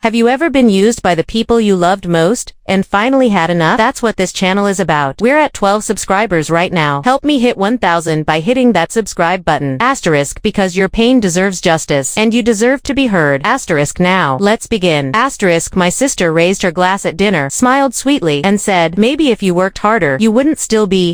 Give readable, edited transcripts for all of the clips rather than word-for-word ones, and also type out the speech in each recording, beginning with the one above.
Have you ever been used by the people you loved most, and finally had enough? That's what this channel is about. We're at 12 subscribers right now. Help me hit 1,000 by hitting that subscribe button. Asterisk because your pain deserves justice, and you deserve to be heard. Asterisk now. Let's begin. Asterisk my sister raised her glass at dinner, smiled sweetly, and said, maybe if you worked harder, you wouldn't still be,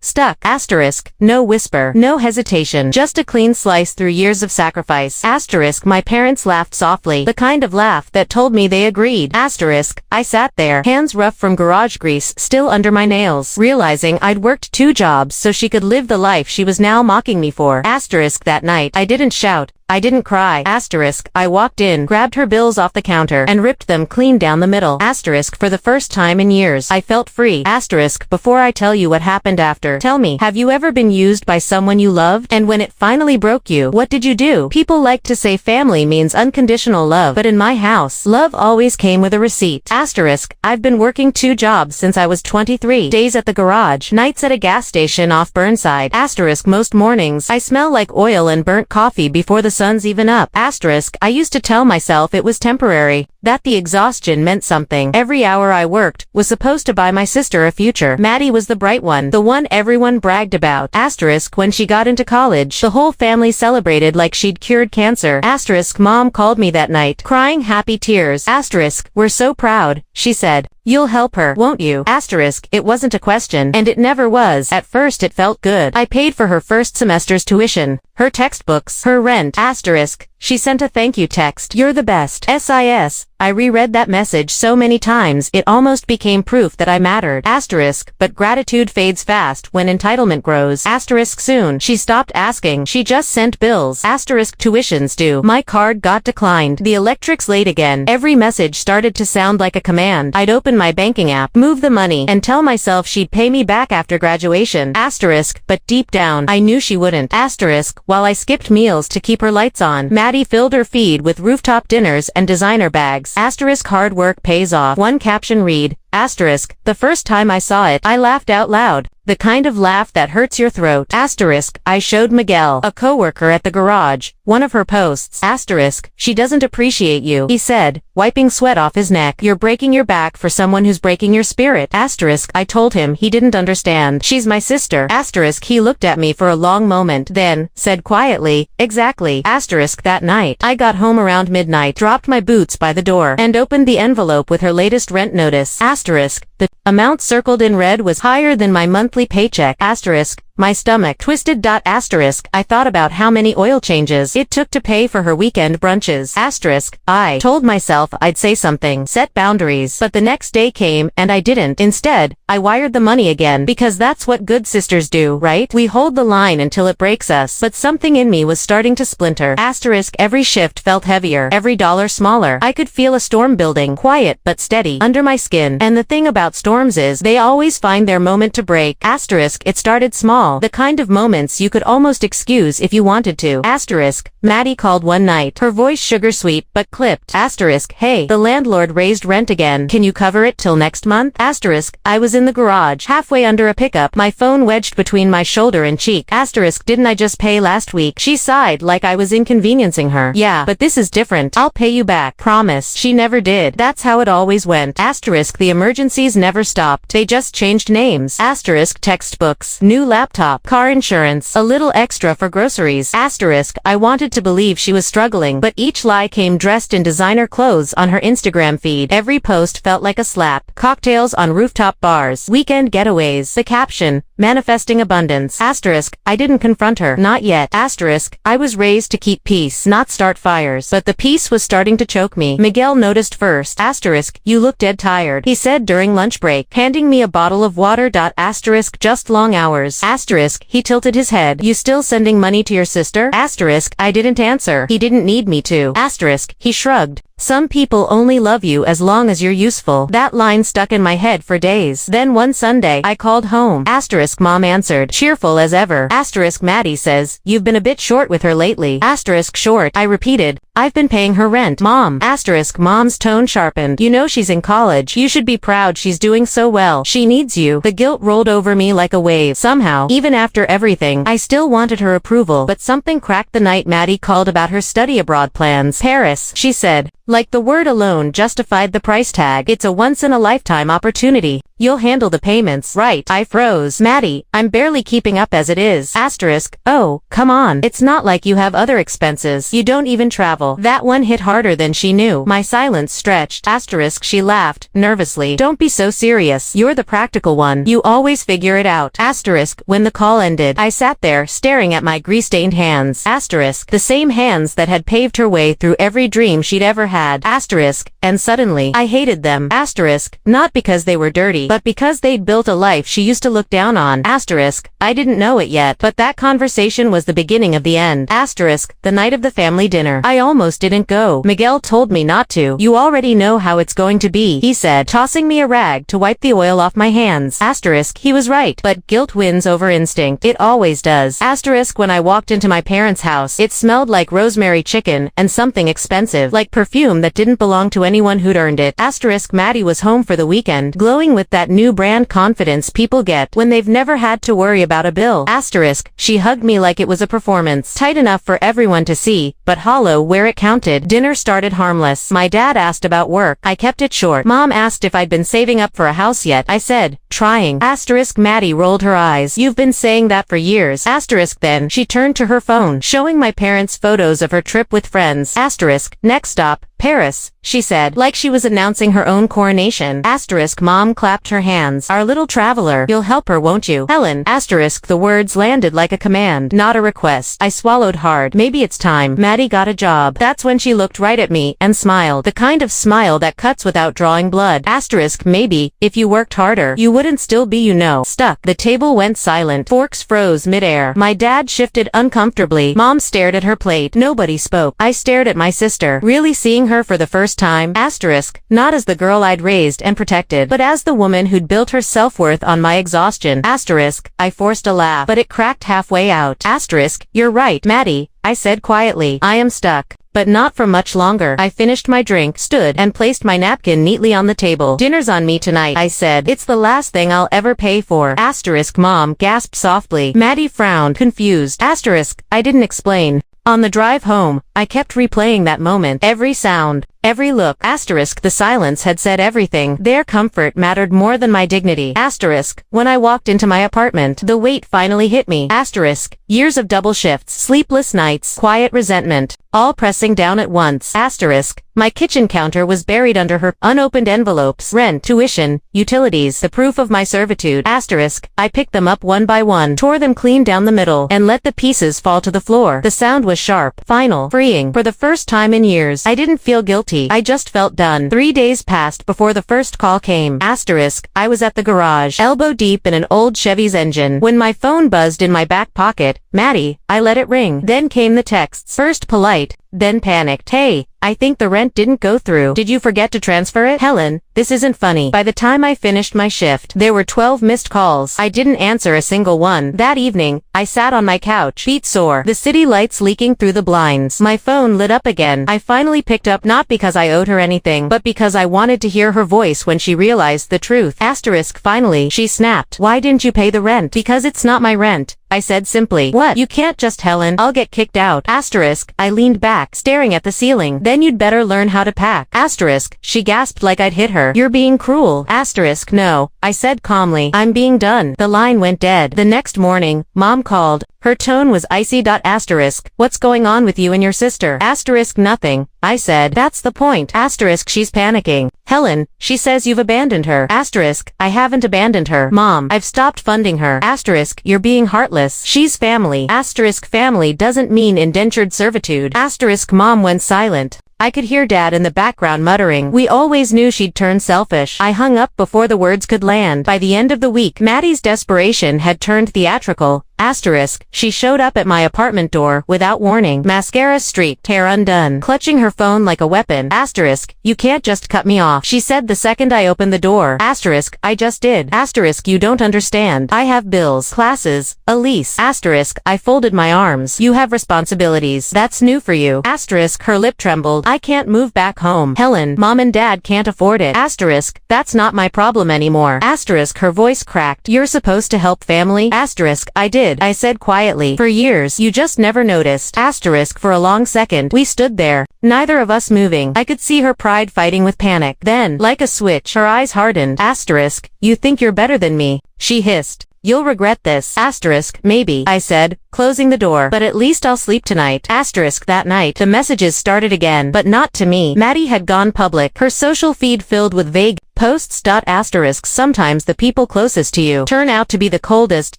stuck. Asterisk, no whisper, no hesitation, just a clean slice through years of sacrifice. Asterisk my parents laughed softly, the kind of laugh that told me they agreed. Asterisk, I sat there, hands rough from garage grease still under my nails, realizing I'd worked 2 jobs so she could live the life she was now mocking me for. Asterisk that night, I didn't shout. I didn't cry. Asterisk, I walked in, grabbed her bills off the counter, and ripped them clean down the middle. Asterisk for the first time in years, I felt free. Asterisk before I tell you what happened after, tell me, have you ever been used by someone you loved? And when it finally broke you, what did you do? People like to say family means unconditional love, but in my house, love always came with a receipt. Asterisk, I've been working 2 jobs since I was 23. Days at the garage, nights at a gas station off Burnside. Asterisk most mornings, I smell like oil and burnt coffee before the sun's even up. Asterisk, I used to tell myself it was temporary, that the exhaustion meant something. Every hour I worked was supposed to buy my sister a future. Maddie was the bright one, the one everyone bragged about. Asterisk when she got into college, the whole family celebrated like she'd cured cancer. Asterisk mom called me that night, crying happy tears. Asterisk, we're so proud, she said. You'll help her, won't you? Asterisk, it wasn't a question, and it never was. At first it felt good. I paid for her first semester's tuition, her textbooks, her rent. Asterisk, she sent a thank you text. You're the best. SIS. I reread that message so many times it almost became proof that I mattered. Asterisk, but gratitude fades fast when entitlement grows. Asterisk soon, she stopped asking. She just sent bills. Asterisk tuition's due. My card got declined. The electric's late again. Every message started to sound like a command. I'd open my banking app, move the money, and tell myself she'd pay me back after graduation. Asterisk, but deep down, I knew she wouldn't. Asterisk, while I skipped meals to keep her lights on, Maddie filled her feed with rooftop dinners and designer bags. Asterisk hard work pays off. One caption read, asterisk, the first time I saw it, I laughed out loud. The kind of laugh that hurts your throat. Asterisk, I showed Miguel, a coworker at the garage, one of her posts. Asterisk, she doesn't appreciate you, he said, wiping sweat off his neck. You're breaking your back for someone who's breaking your spirit. Asterisk, I told him he didn't understand. She's my sister. Asterisk, he looked at me for a long moment, then said quietly, exactly. Asterisk that night, I got home around midnight, dropped my boots by the door, and opened the envelope with her latest rent notice. Asterisk, the amount circled in red was higher than my monthly paycheck. Asterisk, my stomach twisted. Asterisk, I thought about how many oil changes it took to pay for her weekend brunches. Asterisk, I told myself I'd say something, set boundaries, but the next day came and I didn't. Instead, I wired the money again, because that's what good sisters do, right? We hold the line until it breaks us, but something in me was starting to splinter. Asterisk, every shift felt heavier, every dollar smaller. I could feel a storm building, quiet but steady, under my skin, and the thing about storms is, they always find their moment to break. Asterisk, it started small, the kind of moments you could almost excuse if you wanted to. Asterisk, Maddie called one night, her voice sugar sweet but clipped. Asterisk, hey, the landlord raised rent again, can you cover it till next month? Asterisk, I was in the garage, halfway under a pickup, my phone wedged between my shoulder and cheek. Asterisk, didn't I just pay last week? She sighed like I was inconveniencing her. Yeah, but this is different. I'll pay you back. Promise. She never did. That's how it always went. Asterisk, the emergencies never stopped. They just changed names. Asterisk, textbooks, new laptop, car insurance, a little extra for groceries. Asterisk, I wanted to believe she was struggling, but each lie came dressed in designer clothes on her Instagram feed. Every post felt like a slap. Cocktails on rooftop bars, weekend getaways. The caption, manifesting abundance. Asterisk, I didn't confront her. Not yet. Asterisk, I was raised to keep peace, not start fires. But the peace was starting to choke me. Miguel noticed first. Asterisk, you look dead tired, he said during lunch break, handing me a bottle of water. Asterisk, just long hours. Asterisk, he tilted his head. You still sending money to your sister? Asterisk, I didn't answer. He didn't need me to. Asterisk, he shrugged. Some people only love you as long as you're useful. That line stuck in my head for days. Then one Sunday, I called home. Asterisk, mom answered, cheerful as ever. Asterisk, Maddie says, you've been a bit short with her lately. Asterisk, short, I repeated. I've been paying her rent. Mom. Asterisk. Mom's tone sharpened. You know she's in college. You should be proud she's doing so well. She needs you. The guilt rolled over me like a wave. Somehow, even after everything, I still wanted her approval. But something cracked the night Maddie called about her study abroad plans. Paris, she said. Like the word alone justified the price tag. It's a once-in-a-lifetime opportunity. You'll handle the payments, right? I froze. Maddie, I'm barely keeping up as it is. Asterisk. Oh, come on. It's not like you have other expenses. You don't even travel. That one hit harder than she knew. My silence stretched. Asterisk. She laughed, nervously. Don't be so serious. You're the practical one. You always figure it out. Asterisk. When the call ended, I sat there, staring at my grease-stained hands. Asterisk. The same hands that had paved her way through every dream she'd ever had. Asterisk. And suddenly, I hated them. Asterisk. Not because they were dirty, but because they'd built a life she used to look down on. Asterisk. I didn't know it yet, but that conversation was the beginning of the end. Asterisk. The night of the family dinner. I almost didn't go. Miguel told me not to. You already know how it's going to be, he said, tossing me a rag to wipe the oil off my hands. Asterisk. He was right, but guilt wins over instinct. It always does. Asterisk. When I walked into my parents' house, it smelled like rosemary chicken and something expensive, like perfume that didn't belong to anyone who'd earned it. Asterisk. Maddie was home for the weekend, glowing with that new brand confidence people get when they've never had to worry about a bill. Asterisk. She hugged me like it was a performance, tight enough for everyone to see, but hollow where it counted. Dinner started harmless. My dad asked about work. I kept it short. Mom asked if I'd been saving up for a house yet. I said, trying. Asterisk. Maddie rolled her eyes. You've been saying that for years. Asterisk. Then she turned to her phone, showing my parents photos of her trip with friends. Asterisk. Next stop, Paris, she said, like she was announcing her own coronation. Asterisk. Mom clapped her hands. Our little traveler. You'll help her, won't you? Helen. Asterisk. The words landed like a command, not a request. I swallowed hard. Maybe it's time. Maddie got a job. That's when she looked right at me and smiled. The kind of smile that cuts without drawing blood. Asterisk. Maybe, if you worked harder, you wouldn't still be, stuck. The table went silent. Forks froze midair. My dad shifted uncomfortably. Mom stared at her plate. Nobody spoke. I stared at my sister, really seeing her for the first time. Asterisk. Not as the girl I'd raised and protected, but as the woman who'd built her self-worth on my exhaustion. Asterisk. I forced a laugh, but it cracked halfway out. Asterisk. You're right, Maddie, I said quietly. I am stuck. But not for much longer. I finished my drink, stood, and placed my napkin neatly on the table. Dinner's on me tonight, I said. It's the last thing I'll ever pay for. Asterisk. Mom gasped softly. Maddie frowned, confused. Asterisk. I didn't explain. On the drive home, I kept replaying that moment. Every sound, every look. Asterisk. The silence had said everything. Their comfort mattered more than my dignity. Asterisk. When I walked into my apartment, the weight finally hit me. Asterisk. Years of double shifts, sleepless nights, quiet resentment, all pressing down at once. Asterisk. My kitchen counter was buried under her unopened envelopes, rent, tuition, utilities, the proof of my servitude. Asterisk. I picked them up one by one, tore them clean down the middle, and let the pieces fall to the floor. The sound was sharp, final, freeing. For the first time in years, I didn't feel guilty. I just felt done. 3 days passed before the first call came. Asterisk. I was at the garage, elbow deep in an old Chevy's engine, when my phone buzzed in my back pocket. Maddie. I let it ring. Then came the texts. First polite, then panicked. Hey, I think the rent didn't go through. Did you forget to transfer it? Helen, this isn't funny. By the time I finished my shift, there were 12 missed calls. I didn't answer a single one. That evening, I sat on my couch, feet sore, the city lights leaking through the blinds. My phone lit up again. I finally picked up, not because I owed her anything, but because I wanted to hear her voice when she realized the truth. Asterisk. Finally, she snapped. Why didn't you pay the rent? Because it's not my rent, I said simply. What? You can't just, Helen. I'll get kicked out. Asterisk. I leaned back, staring at the ceiling. Then you'd better learn how to pack. Asterisk. She gasped like I'd hit her. You're being cruel. Asterisk. No, I said calmly. I'm being done. The line went dead. The next morning, Mom called. Her tone was icy. Asterisk. What's going on with you and your sister? Asterisk. Nothing, I said. That's the point. Asterisk. She's panicking. Helen, she says you've abandoned her. Asterisk. I haven't abandoned her. Mom, I've stopped funding her. Asterisk. You're being heartless. She's family. Asterisk. Family doesn't mean indentured servitude. Asterisk. Mom went silent. I could hear Dad in the background muttering. We always knew she'd turn selfish. I hung up before the words could land. By the end of the week, Maddie's desperation had turned theatrical. Asterisk, she showed up at my apartment door without warning. Mascara streaked, hair undone, clutching her phone like a weapon. Asterisk, you can't just cut me off, she said the second I opened the door. Asterisk, I just did. Asterisk, you don't understand. I have bills, classes, a lease. Asterisk, I folded my arms. You have responsibilities. That's new for you. Asterisk, her lip trembled. I can't move back home. Helen, mom and dad can't afford it. Asterisk, that's not my problem anymore. Asterisk, her voice cracked. You're supposed to help family? Asterisk, I did, I said quietly. For years, you just never noticed. Asterisk, for a long second, we stood there, neither of us moving. I could see her pride fighting with panic. Then, like a switch, her eyes hardened. Asterisk, you think you're better than me, she hissed. You'll regret this. Asterisk, maybe, I said, closing the door. But at least I'll sleep tonight. Asterisk, that night, the messages started again, but not to me. Maddie had gone public, her social feed filled with vague posts. Asterisk, sometimes the people closest to you turn out to be the coldest.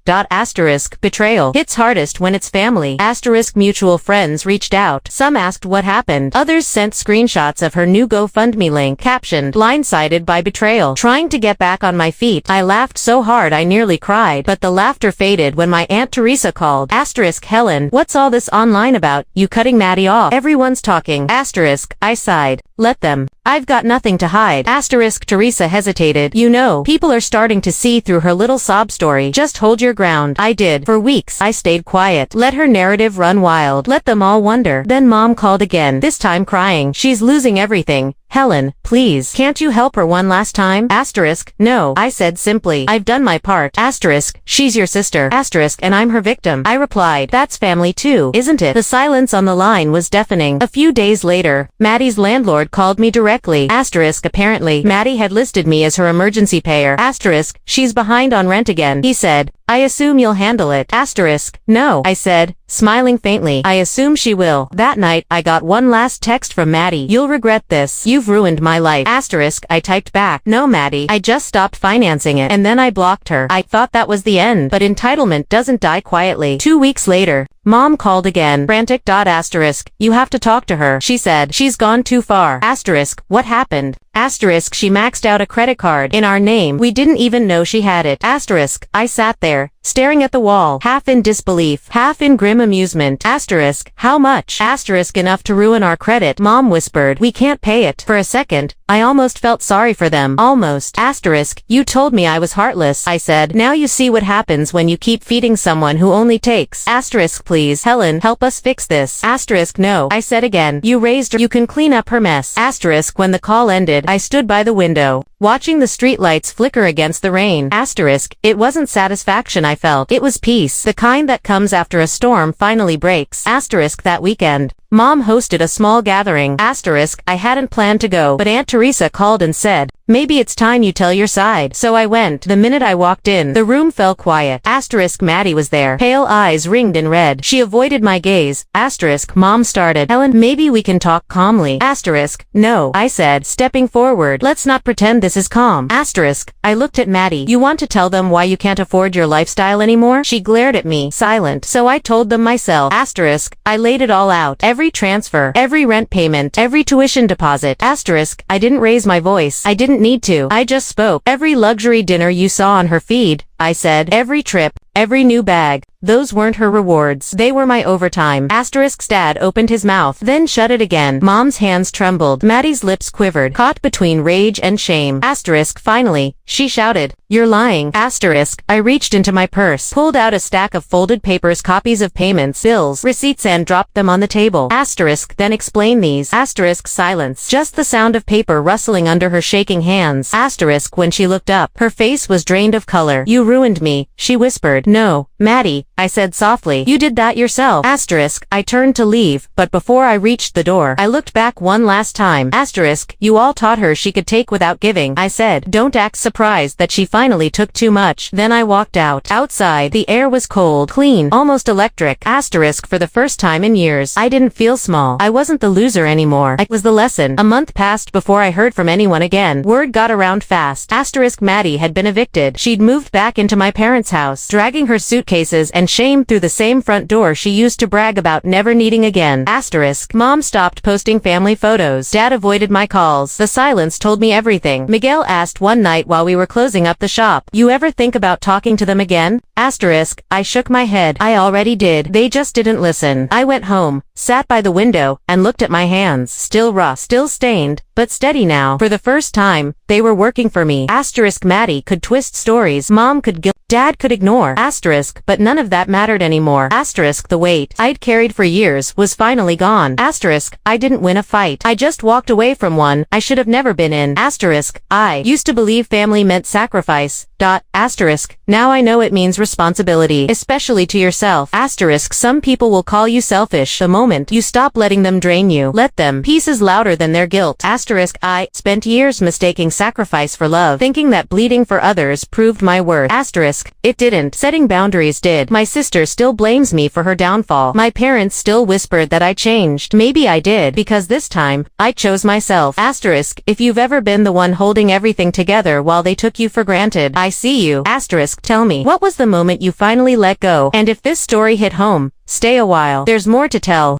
Asterisk, betrayal hits hardest when it's family. Asterisk, mutual friends reached out. Some asked what happened. Others sent screenshots of her new GoFundMe link, captioned, blindsided by betrayal. Trying to get back on my feet, I laughed so hard I nearly cried, but the laughter faded when my Aunt Teresa called. Asterisk, Helen, what's all this online about? You cutting Maddie off? Everyone's talking. Asterisk, I sighed. Let them. I've got nothing to hide. Asterisk, Teresa hesitated. You know, people are starting to see through her little sob story. Just hold your ground. I did. For weeks, I stayed quiet. Let her narrative run wild. Let them all wonder. Then mom called again, this time crying. She's losing everything. Helen, please, can't you help her one last time? Asterisk, no, I said simply. I've done my part. Asterisk, she's your sister. Asterisk, and I'm her victim. I replied, that's family too, isn't it? The silence on the line was deafening. A few days later, Maddie's landlord called me directly. Asterisk, apparently, Maddie had listed me as her emergency payer. Asterisk, she's behind on rent again. He said, I assume you'll handle it. Asterisk, no, I said, smiling faintly. I assume she will. That night, I got one last text from Maddie. You'll regret this. You've ruined my life. Asterisk, I typed back. No, Maddie, I just stopped financing it. And then I blocked her. I thought that was the end. But entitlement doesn't die quietly. 2 weeks later, mom called again. Frantic. Asterisk, you have to talk to her. She said, she's gone too far. Asterisk, what happened? Asterisk, she maxed out a credit card in our name. We didn't even know she had it. Asterisk, I sat there, staring at the wall, half in disbelief, half in grim amusement. Asterisk, how much? Asterisk, enough to ruin our credit. Mom whispered, we can't pay it. For a second, I almost felt sorry for them. Almost. Asterisk, you told me I was heartless. I said, now you see what happens when you keep feeding someone who only takes. Asterisk, please, Helen, help us fix this. Asterisk, no, I said again. You raised her. You can clean up her mess. Asterisk, when the call ended, I stood by the window, watching the streetlights flicker against the rain. Asterisk, it wasn't satisfaction I felt. It was peace. The kind that comes after a storm finally breaks. Asterisk, that weekend, mom hosted a small gathering. Asterisk, I hadn't planned to go, but Aunt Teresa called and said, maybe it's time you tell your side. So I went. The minute I walked in, the room fell quiet. Asterisk, Maddie was there. Pale eyes ringed in red. She avoided my gaze. Asterisk, mom started. Helen, maybe we can talk calmly. Asterisk, no, I said, stepping forward. Let's not pretend this is calm. Asterisk, I looked at Maddie. You want to tell them why you can't afford your lifestyle anymore? She glared at me, silent. So I told them myself. Asterisk, I laid it all out. Every transfer, every rent payment, every tuition deposit. Asterisk, I didn't raise my voice. I didn't need to. I just spoke. Every luxury dinner you saw on her feed, I said. Every trip, every new bag. Those weren't her rewards. They were my overtime. Asterisk's dad opened his mouth, then shut it again. Mom's hands trembled. Maddie's lips quivered, caught between rage and shame. Asterisk, finally, she shouted, you're lying. Asterisk, I reached into my purse, pulled out a stack of folded papers, copies of payments, bills, receipts, and dropped them on the table. Asterisk, then explain these. Asterisk, silence. Just the sound of paper rustling under her shaking hands. Asterisk, when she looked up, her face was drained of color. You ruined me, she whispered. No, Maddie, I said softly. You did that yourself. Asterisk, I turned to leave, but before I reached the door, I looked back one last time. Asterisk, you all taught her she could take without giving. I said, don't act surprised that she finally took too much. Then I walked out. Outside, the air was cold, clean, almost electric. Asterisk, for the first time in years, I didn't feel small. I wasn't the loser anymore. I was the lesson. A month passed before I heard from anyone again. Word got around fast. Asterisk, Maddie had been evicted. She'd moved back into my parents' house, dragging her suitcase suitcases and shame through the same front door she used to brag about never needing again. Asterisk. Mom stopped posting family photos. Dad avoided my calls. The silence told me everything. Miguel asked one night while we were closing up the shop, "You ever think about talking to them again?" Asterisk. I shook my head. I already did. They just didn't listen. I went home, sat by the window, and looked at my hands. Still rough, still stained, but steady now. For the first time, they were working for me. Asterisk. Maddie could twist stories. Mom could guilt. Dad could ignore. Asterisk. But none of that mattered anymore. Asterisk. The weight I'd carried for years was finally gone. Asterisk. I didn't win a fight. I just walked away from one I should have never been in. Asterisk. I used to believe family meant sacrifice. Asterisk. Now I know it means responsibility, especially to yourself. Asterisk. Some people will call you selfish the moment you stop letting them drain you. Let them. Peace is louder than their guilt. Asterisk. I spent years mistaking sacrifice for love, thinking that bleeding for others proved my worth. Asterisk. It didn't. Setting boundaries did. My sister still blames me for her downfall. My parents still whispered that I changed. Maybe I did, because this time, I chose myself. Asterisk. If you've ever been the one holding everything together while they took you for granted, I see you. Asterisk. Tell me, what was the moment you finally let go? And if this story hit home, stay a while. There's more to tell.